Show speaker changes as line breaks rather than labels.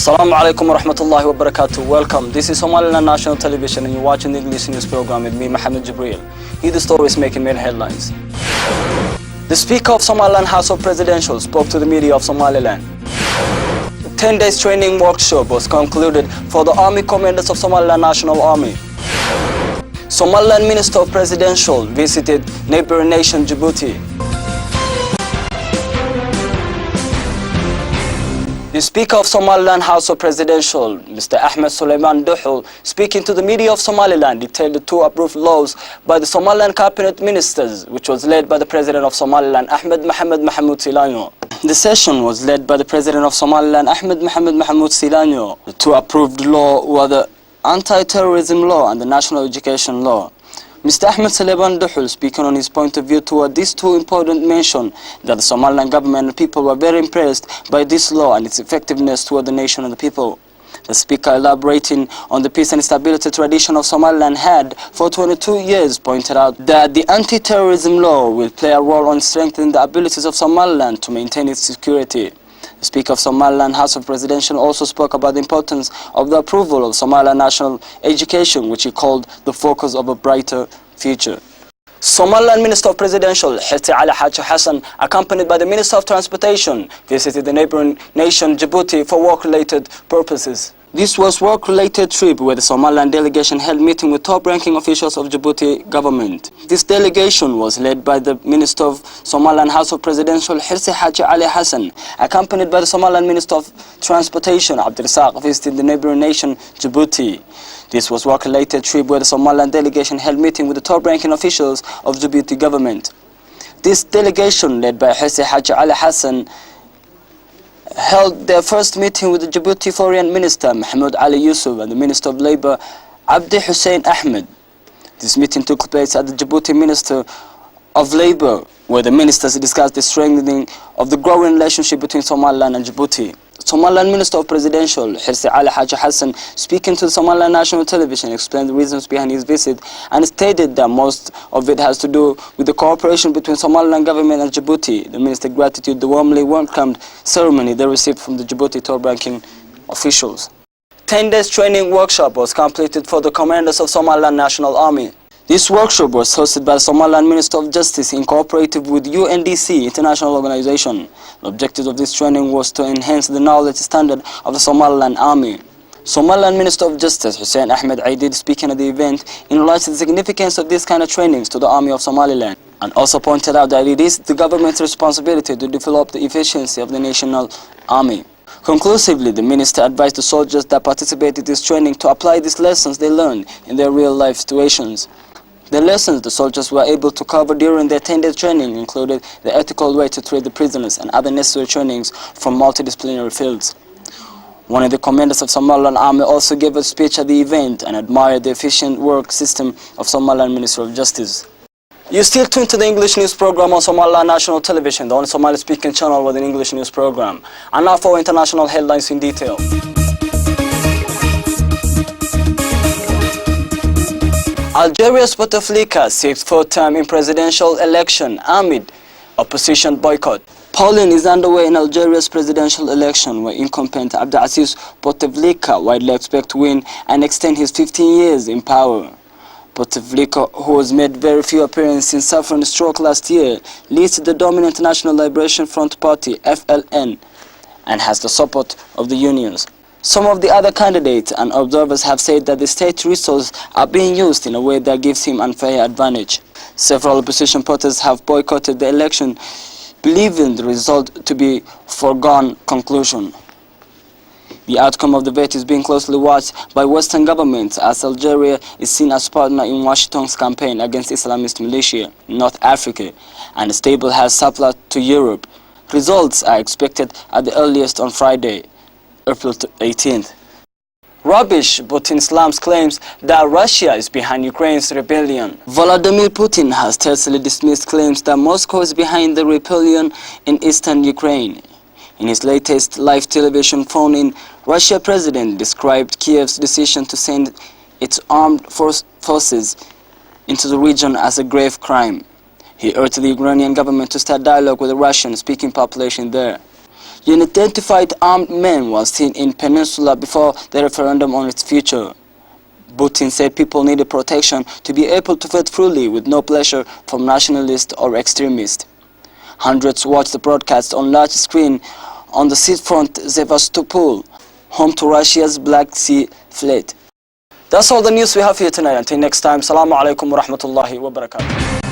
Assalamu alaikum wa rahmatullahi wa barakatuh. Welcome. This is Somaliland National Television and you're watching the English news program with me, Mohammed Jibril. Here the stories making main headlines. The Speaker of Somaliland House of Presidential spoke to the media of Somaliland. The 10 days training workshop was concluded for the Army Commanders of Somaliland National Army. Somaliland Minister of Presidential visited neighboring nation Djibouti. The Speaker of Somaliland House of Presidential, Mr. Ahmed Suleiman Duhul, speaking to the media of Somaliland, detailed the two approved laws by the Somaliland Cabinet Ministers, which was led by the President of Somaliland, Ahmed Mohamed Mahmoud Silanyo. The session was led by the President of Somaliland, Ahmed Mohamed Mahmoud Silanyo. The two approved laws were the Anti-Terrorism Law and the National Education Law. Mr. Ahmed Suleiman Duhul, speaking on his point of view toward these two important, mentioned that the Somaliland government and people were very impressed by this law and its effectiveness toward the nation and the people. The speaker, elaborating on the peace and stability tradition of Somaliland had for 22 years, pointed out that the anti-terrorism law will play a role on strengthening the abilities of Somaliland to maintain its security. The Speaker of Somaliland House of Presidential also spoke about the importance of the approval of Somaliland national education, which he called the focus of a brighter future. Somaliland Minister of Presidential, Hirsi Ali Haji Hassan, accompanied by the Minister of Transportation, visited the neighboring nation Djibouti for work-related purposes. This was work-related trip where the Somaliland delegation held meeting with top-ranking officials of Djibouti government. This delegation was led by the Minister of Somaliland House of Presidential, Hirsi Haji Ali Hassan, accompanied by the Somaliland Minister of Transportation, Abdirisaq, visited the neighboring nation Djibouti. This was work-related trip where the Somaliland delegation held meeting with the top-ranking officials of Djibouti government. This delegation, led by Hirsi Haji Ali Hassan, held their first meeting with the Djibouti Foreign Minister Mahmoud Ali Yusuf and the Minister of Labour Abdi Hussein Ahmed. This meeting took place at the Djibouti Minister of Labour, where the ministers discussed the strengthening of the growing relationship between Somaliland and Djibouti. Somaliland Minister of Presidential, Hirsi Ali Haji Hassan, speaking to the Somaliland National Television, explained the reasons behind his visit and stated that most of it has to do with the cooperation between Somaliland government and Djibouti. The minister gratitude the warmly welcomed ceremony they received from the Djibouti top-ranking officials. 10 days training workshop was completed for the commanders of Somaliland National Army. This workshop was hosted by the Somaliland Minister of Justice in cooperative with UNDC International Organization. The objective of this training was to enhance the knowledge standard of the Somaliland Army. Somaliland Minister of Justice Hussein Ahmed Aidid, speaking at the event, enlarged the significance of this kind of trainings to the Army of Somaliland and also pointed out that it is the government's responsibility to develop the efficiency of the national army. Conclusively, the minister advised the soldiers that participated in this training to apply these lessons they learned in their real-life situations. The lessons the soldiers were able to cover during their 10-day training included the ethical way to treat the prisoners and other necessary trainings from multidisciplinary fields. One of the commanders of Somaliland Army also gave a speech at the event and admired the efficient work system of Somaliland Ministry of Justice. You still tuned to the English news program on Somaliland National Television, the only Somali-speaking channel with an English news program. And now for international headlines in detail. Algeria's Bouteflika seeks fourth term in presidential election amid opposition boycott. Polling is underway in Algeria's presidential election, where incumbent Abdelaziz Bouteflika widely expected to win and extend his 15 years in power. Bouteflika, who has made very few appearances since suffering a stroke last year, leads the dominant National Liberation Front Party (FLN) and has the support of the unions. Some of the other candidates and observers have said that the state resources are being used in a way that gives him unfair advantage. Several opposition parties have boycotted the election, believing the result to be foregone conclusion. The outcome of the vote is being closely watched by Western governments, as Algeria is seen as partner in Washington's campaign against Islamist militia in North Africa, and the stable has supplied to Europe. Results are expected at the earliest on Friday, April 18th. Rubbish, Putin slams claims that Russia is behind Ukraine's rebellion. Vladimir Putin has tersely dismissed claims that Moscow is behind the rebellion in eastern Ukraine. In his latest live television phone-in, Russia President described Kiev's decision to send its armed forces into the region as a grave crime. He urged the Ukrainian government to start dialogue with the Russian-speaking population there. Unidentified armed men were seen in Peninsula before the referendum on its future. Putin said people needed protection to be able to vote freely with no pressure from nationalists or extremists. Hundreds watched the broadcast on large screen on the seafront Sevastopol, home to Russia's Black Sea Fleet. That's all the news we have here tonight. Until next time, Assalamu alaikum wa rahmatullahi wa barakatuh.